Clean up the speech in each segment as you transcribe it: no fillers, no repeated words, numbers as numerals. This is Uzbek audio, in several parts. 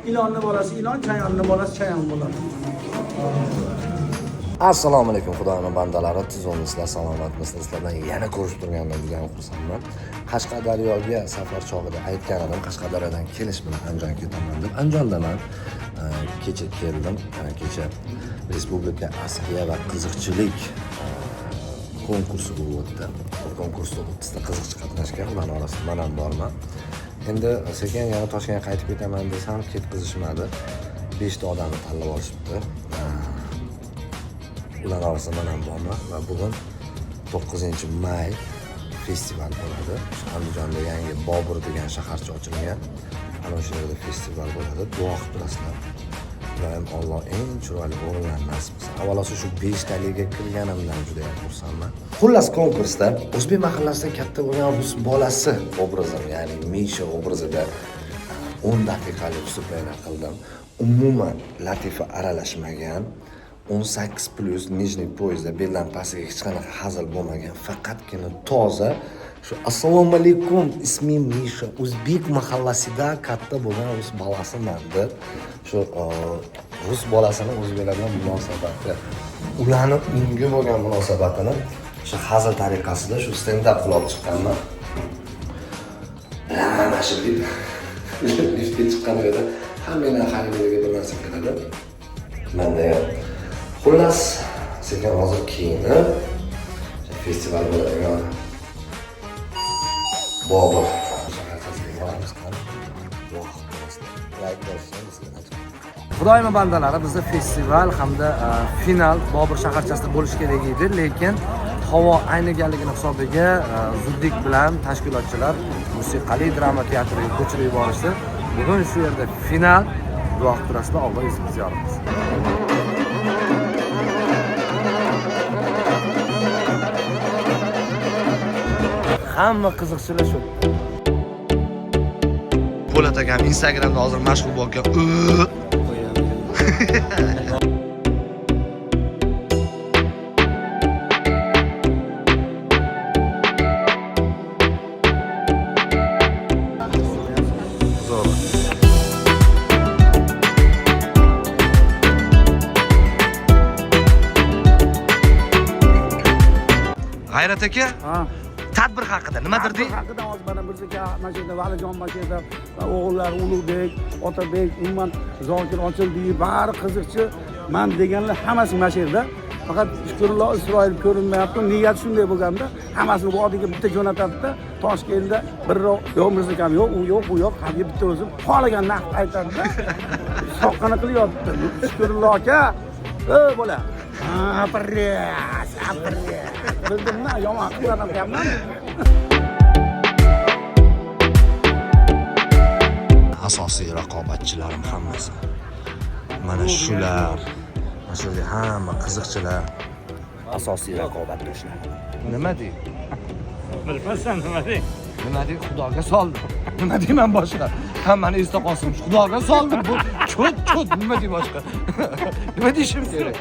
ilonni bolasi ilon, chayonni bolasi chayon bo'ladi. Assalomu alaykum xudoning bandalari, tuzumlisizlar, salomatmisizlar? Sizlardan yana ko'rishib turganimdan juda ham xursandman. Qashqadaryoga safar chog'ida aytgan edim, Qashqadaryodan kelish bilan Andijonga ketaman deb. Andijondaman. Kecha keldim. Kecha Respublika askiya va qiziqchilik konkursi bo'lib o'tdi. Bu konkursda 30 ta qiziqchi qatnashgan, ularning orasida men ham borman. Endi sekin yana Toshkentga qaytib ketaman desam, ketkizishmadi. 5 ta odamni tanlab olishibdi. Ular orasida men ham borman va bugun 9-may festival bo'ladi. Andijonda yangi Bobur degan shaharcha ochilgan. Ana o'sha yerda festival bo'ladi. Duo qilib turasizlar. Ularni Alloh eng chiroyli o'rinlarni nasib qilsin. Avvalosi shu 5 taliga kirganimdan juda ham xursandman. Xullas konkursda o'zbek mahallasida katta bo'lgan rus bolasi obrazim, ya'ni Misha obrazida 10 daqiqalik vыступление qildim. Umuman latifa aralashmagan. 18+ nijniy poyezdda beldan pastiga hech qanaqa hazil bo'lmagan, faqatgina toza shu assalomu alaykum, ismim Misha, o'zbek mahallasida katta bo'lgan rus bolasiman deb shu rus bolasini o'zbeklar bilan munosabati, ularni unga bo'lgan munosabatini shu hazil tariqasida shu stand-up qilib chiqqanman. Mana shu liftga chiqqan yerda hammalar xaridorga bir narsa keladi. Menda ham xullas, sekin hozir kiyinib festival bo'ladigan Bobur shaharchasiga boramiz. Xudoyim bandalari, bizda festival hamda final Bobur shaharchasida bo'lish kerak edi, lekin havo ayniganligini hisobiga zudlik bilan tashkilotchilar musiqali drama teatriga ko'chirib yuborishdi. Bugun shu yerda final, duo qilib turasizlar, Alloh izimizni yorqin. Hamma qiziqchilar shu. Po'lat akam Instagramda hozir mashhur bo'lgan. G'ayrat aka? Tadbir haqida nimadir deng? Haqida hozir mana bizga mana shu Valijon Makeda, o'g'illar Ulug'bek, Otabek, umuman Zokir Ochildiyev, bari qiziqchi, men deganlar hammasi mana shu yerda. Faqat Shukrullo Isroil ko'rinmayapti. Niyat shunday bo'lganda, hammasini vodiyga bitta jo'natadi-da, Toshkentda birrov yo'q Mirzakam yo'q, u yo'q, bu yo'q, hamma bitta o'zi xohlagan naqd aytadi-da. Soqqana qilyapti. Shukrullo aka, bola. Bildimmi? Yomon qilyapman. Asosiy raqobatchilarim hammasi mana shular. Mana hamma qiziqchilar asosiy raqobatdoshlar. Nima deydi? Bilmasam nima deydi? Nima deydi? Xudoga soldim. Nima deyman boshqa? Hammani esda qolsin. Xudoga soldim. Bu cho't nima dey boshqa? Nima deyishim kerak?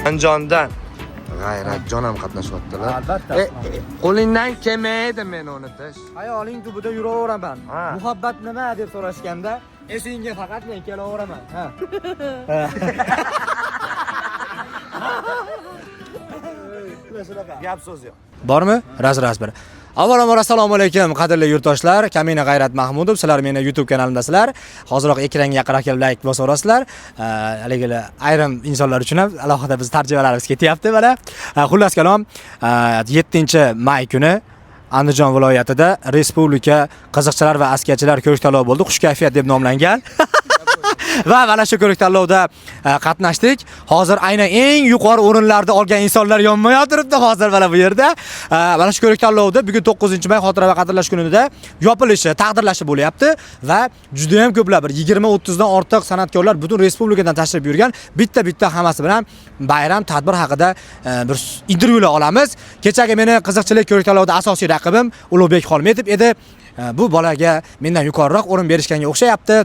Andijondan G'ayratjon ham qatnashyaptilar. Albatta. Qo'lingdan kelmaydi meni unutish. Hayoling tubida yuraveraman. Muhabbat nima deb so'rashganda, esingga faqat men kelaveraman. Gap so'z yo'q. Bormi? Raz bir. Avvalambor assalomu alaykum qadrli yurtdoshlar. Kamina G'ayrat Mahmudov, sizlar meni YouTube kanalimdasizlar. Hozirroq ekranga yaqinroq kelib like bosib o'rasizlar. Haligi ayrim insonlar uchun ham alohida biz tarjimalarimiz ketyapti mana. Xullas kalom, 7-may kuni Andijon viloyatida Respublika qiziqchilar va askiyachilar ko'rik tanlovi bo'ldi. Xush kayfiyat deb nomlangan. Va mana shu ko'rik tanlovda qatnashdik. Hozir aynan eng yuqori o'rinlarda olgan insonlar yonma o'tiribdi hozir mana bu yerda. Mana shu ko'rik tanlovda bugun 9-may xotira va qadrlash kunida yopilishi, taqdirlashi bo'lyapti va juda ham ko'plab 20-30 dan ortiq san'atkorlar butun respublikadan tashrif buyurgan. Bitta hammasi bilan bayram tadbir haqida bir intervyular olamiz. Kechagi meni qiziqchilik ko'rik tanlovida asosiy raqibim Ulug'bek Xolmetov edi. Bu bolaga mendan yuqoriroq o'rin berishganga o'xshayapti.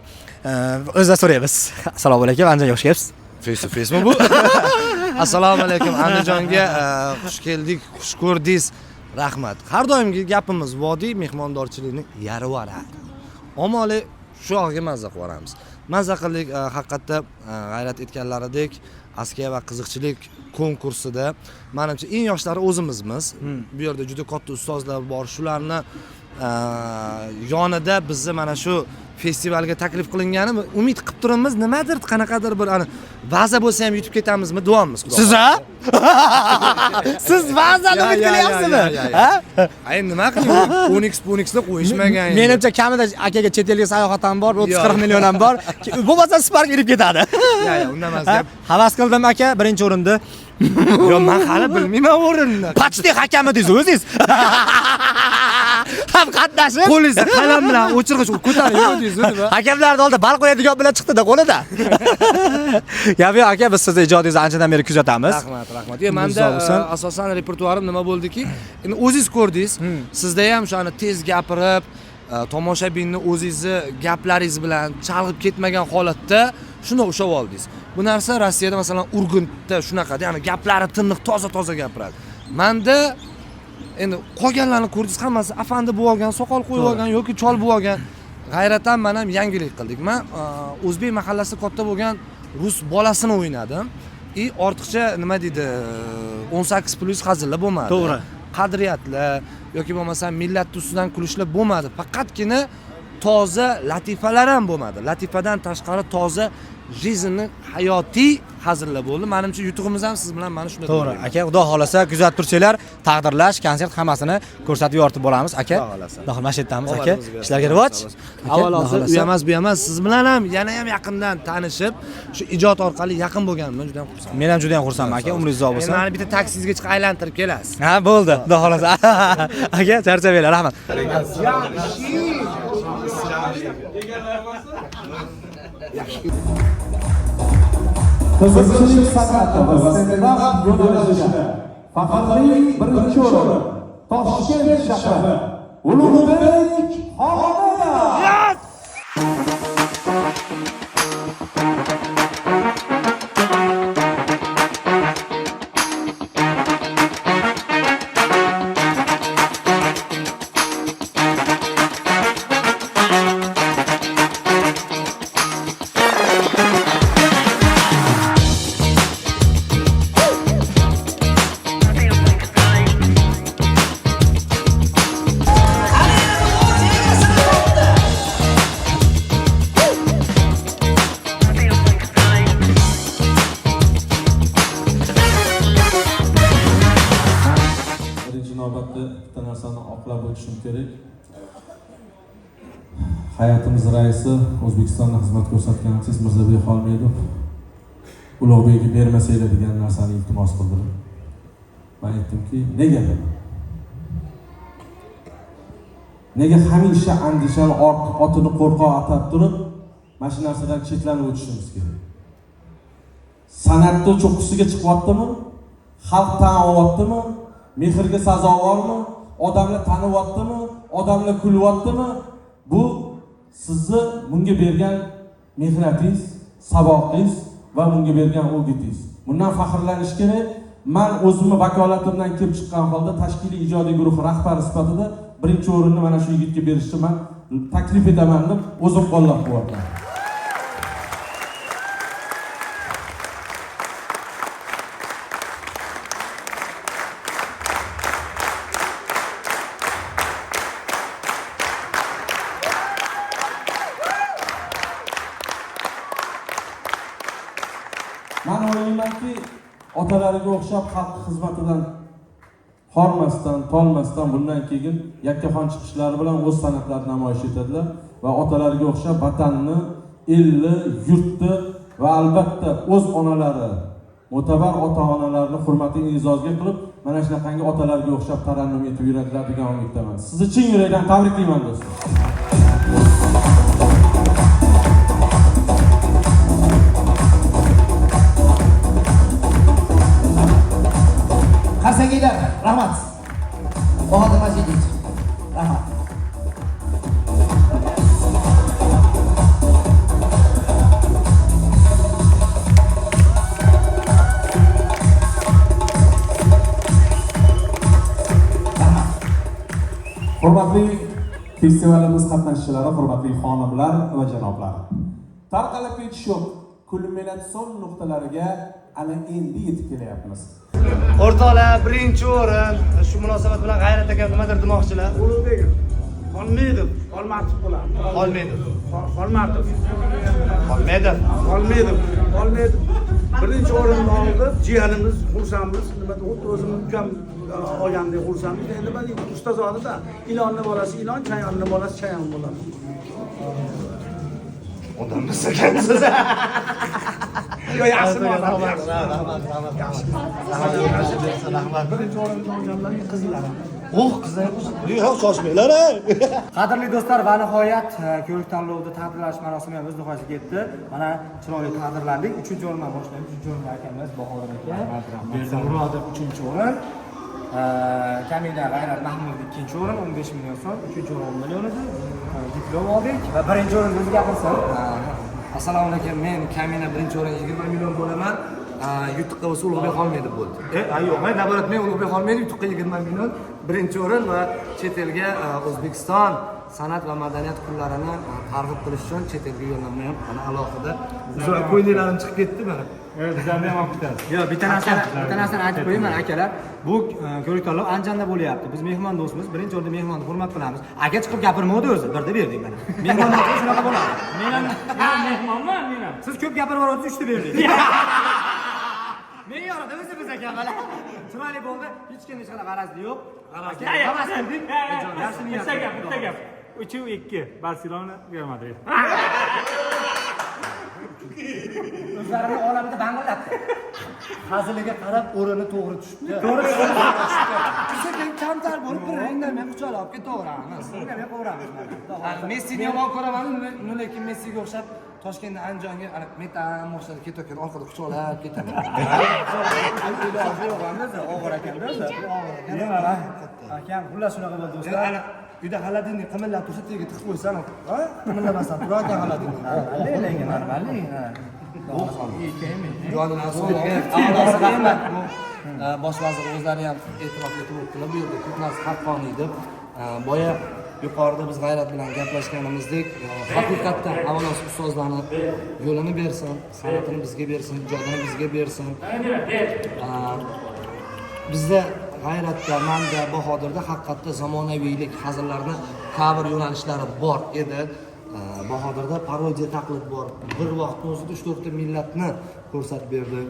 O'zda so'raymiz. Assalomu alaykum, Andijonga xush kelibsiz. Face to face mi bu? Assalomu alaykum, Andijonga xush keldik, xush ko'rdingiz. Rahmat. Har doimgi gapimiz vodiy mehmondorchilikni yaraveradi. Omali shu yog'iga mazza qilamiz. Mazza qildik, haqiqatda g'ayrat etganlaridek askiya va qiziqchilik konkursida menimcha eng yoshlari o'zimizmiz. Bu yerda juda katta ustozlar bor. Shularni yonida bizni mana shu festivalga taklif qilingani umid qilib turamiz. Nimadir qanaqadir bir vaza bo'lsa ham yutib ketamizmi, duomiz xudo. Siz a? Siz vazani umid qilyapsizmi? Ha? Ay nima qiling? Unixni qo'yishmagan. Menimcha kamida akaga chet elga sayohat ham bor, 30-40 million ham bor. Bo'lmasa Spark irib ketadi. Yo'q, undan emas gap. Havas qildim aka, birinchi o'rinda. Yo, men hali bilmayman o'rinni. Почти hakam edingiz o'zingiz. Ham qatnashib, Qo'lingizda qalam bilan o'chirg'ich ko'tarib yurdingiz nima? hakamlarning oldida bal qo'yadigan bilan chiqdi-da qo'lida. Gap yo'q aka, biz sizni ijodingizni anchadan beri kuzatamiz. Rahmat. Yo, menda asosan repertuarim nima bo'ldiki, endi o'zingiz ko'rdingiz. Sizda ham shuni tez gapirib, tomoshabinni o'zingizni gaplaringiz bilan chalg'ib ketmagan holatda shuni o'xshab oldingiz. Bu narsa Rossiyada masalan Urgutda shunaqa, ya'ni gaplari tiniq, toza gapiradi. Menda endi qolganlarni ko'rdingiz, hammasi afandi bo'lib olgan, soqol qo'yib olgan yoki chol bo'lib olgan. G'ayratdan men ham yangilik qildik. Men o'zbek mahallasida katta bo'lgan rus bolasini o'ynadim. Ortiqcha nima deydi, 18+ hazillar bo'lmadi. To'g'ri. Qadriyatlar yoki bo'lmasa millat ustidan kulishlar bo'lmadi. Faqatgina toza latifalar ham bo'lmadi. Latifadan tashqari toza jizni hayotiy hazillar bo'ldi. Menimcha yutug'imiz ham siz bilan mana shunday. To'g'ri. Aka, xudo xolasa kuzatib tursanglar, taqdirlash, konsert hammasini ko'rsatib yoritib boramiz aka. Xudo xolasa masjidamiz aka. Ishlarga rivoj. Avvalosi u emas, bu emas. Siz bilan ham yana ham yaqindan tanishib, shu ijod orqali yaqin bo'lganimdan juda ham xursandman. Men ham juda ham xursandman aka, umringiz uzoq bo'lsin. Meni bitta taksizga chiqib aylantirib kelasiz. Ha, bo'ldi. Xudo xolasa. Aka, charchabinglar, rahmat. Qiziqchilik san'ati va stand-up yo'nalishida faxrli birinchi o'rin Toshkent shahri Ulug'bek Xonadar. bitta narsani oqlab o'tishim kerak. Hayotimiz raisi O'zbekistonda xizmat ko'rsatgan artist Mirzabek Xolmedov Ulug'bekga bermasanglar degan narsani iltimos qildilar. Men aytdimki, nega hamisha andishani otini qo'rqoq atab turib, mana shu narsadan chetlanib o'tishimiz kerak. San'atda cho'qqisiga chiqyaptimi? Xalq tan olyaptimi? Mehrga sazovormi? Odamlar taniyaptimi? Odamlar kulyaptimi? Bu sizni bunga bergan mehnatingiz, saboqingiz va bunga bergan o'gitingiz. Bundan faxrlanish kerak. Men o'zimni vakolatimdan kelib chiqqan holda tashkiliy ijodiy guruh rahbari sifatida birinchi o'rinni mana shu yigitga berishni men taklif etaman deb o'zim qo'llab-quvvatlayman. Men o'ylaymanki, otalariga o'xshab xalq xizmatidan hormasdan, tolmasdan bundan keyin yakkaxon chiqishlari bilan o'z san'atlarini namoyish etadilar va otalariga o'xshab vatanni, elni, yurtni va albatta o'z onalari, mo'tabar ota-onalarni hurmatini e'zozga qilib, mana shunaqangi otalariga o'xshab tarannum etib yuradilar degan umiddaman. Sizni chin yurakdan tabriklayman do'stlar. Qarsangiylar, rahmat. Bahodir Majidovich. Rahmat. Rahmat. Hurmatli festivalimiz qatnashchilari, hurmatli xonimlar va janoblar. Tarqalib ketish yo'q. Kulminatsion nuqtalariga ana endi yetib kelyapmiz. O'rtoqlar, birinchi o'rin. Shu munosabat bilan G'ayrat aka nimadir demoqchilar. Ulug'bek Xolmedov, Xolmatov bo'ladi. Xolmedov. Xolmatov. Xolmedov. Xolmedov birinchi o'rinni oldi. Jiyanimiz, xursandmiz. Nima deydi, o'zimiz ukam olgandek xursandmiz. Endi nima deydi, ustozodida ilonni bolasi ilon, chayonni bolasi chayon bo'ladi. Odamni sakansiz. Yo, yaxshi bo'ladi. Rahmat. Birinchi o'rinni olganlarga qizlar. Qizlar. Yo'q, shoshmanglar. Qadrli do'stlar, va nihoyat ko'rik tanlovida taqdirlash marosimi ham o'z nihoyasiga yetdi. Mana chiroyli taqdirlandik. 3-o'rindan boshlaymiz. 3-o'rinda akamiz Bahodir aka, Berdimurodov 3-o'rin. Kamina G'ayrat Mahmudov 2-o'rin, 15 million so'm, 3-o'rin 10 million edi. Diplom oldik va 1-o'rin o'zi gapirsin. Assalomu alaykum. Men Kamina 1-o'rin 20 million bo'laman. Yutuqqa bo'lsa Ulug'bek Xolmedov bo'ldi. Yo'q, men naborat men Ulug'bek Xolmedov yutuqqa 20 million 1-o'rin va chet elga O'zbekiston san'at va madaniyat kunlarini targ'ib qilish uchun chet elga yo'llanma ham mana alohida qo'ynilarim chiqib ketdi mana. Bizlarni ham olib ketamiz. Yo'q, bitta narsani aytib qo'yaman akalar. Bu ko'rik tanlov Andijonda bo'lyapti. Biz mehmon do'stmiz. Birinchi o'rinda mehmonni hurmat qilamiz. Aka chiqib gapirmadi o'zi, birda berdik mana. Mehmon do'st shunaqa bo'ladi. Men ham mehmonman, men ham. Siz ko'p gapiryapsiz, 3 ta berdik. Men yorada o'zi biz aka mana. Chiroyli bo'ldi. Hech kimga hech qanaqa g'arazli yo'q. Bitta gap. 3-2 Barselona Real Madrid. O'zlarini olamida bang'illabdi. Haziliga qarab o'rini to'g'ri tushibdi. Sekin kamtar bo'lib bir ringdan men quchoqlab olib ketaveramiz. Unga men qo'yamiz. Messini yomon ko'raman, lekin Messiga o'xshab Toshkentdan Andijonga metam o'xshab ketayotgan orqada quchoqlab ketaman. Og'ir akam o'zi. Akam xullas shunaqa bo'ldi do'stlar. Uyda xaladinni qimillab tursa tega tiqib qo'ysan, ha? Qimirlamasdan turar ekan xaladinni. Normalniy. Bosh vazir o'zlari ham e'tirof etib o'tdilar. Bu yerda ko'p narsa haqqoniy deb. Boya yuqorida biz G'ayrat bilan gaplashganimizdek, haqiqatdan avvalo ustozlarni yo'lini bersin, san'atini bizga bersin, ijodini bizga bersin. Bizda G'ayratda, manda, Bahodirda haqiqatda zamonaviylik, hazillarni cover yo'nalishlari bor edi. Bahodirda parodiya taqlid bor. Bir vaqtning o'zida 3-4 ta millatni ko'rsatib berdi.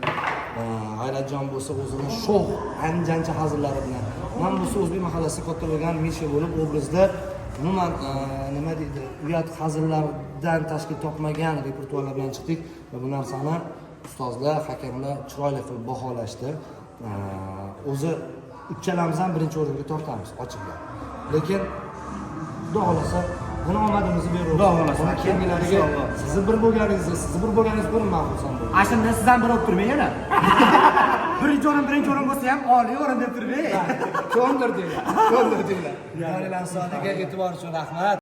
G'ayratjon bo'lsa o'zini sho'x, anjancha hazillari bilan. Men bo'lsa o'zbek mahallasiga katta bo'lgan Misha bo'lib obrazda umuman nima deydi, uyat hazillardan tashkil topmagan repertuarlar bilan chiqdik va bu narsani ustozlar, hakamlar chiroyli qilib baholashdi. O'zi uchalamiz ham birinchi o'ringa tortamiz ochiqlar. Lekin xudo xolasa buni omadimizni beramiz. Xudo xolasa kelgilariga sizni bir bo'lganingiz ko'rin men xursand bo'laman. Ashunda siz ham bir olib turmang yana. Birinchi o'rin bo'lsa ham oliy o'rin deb turmang. Ko'ndirdinglar. Yonilar soniga e'tibor uchun rahmat.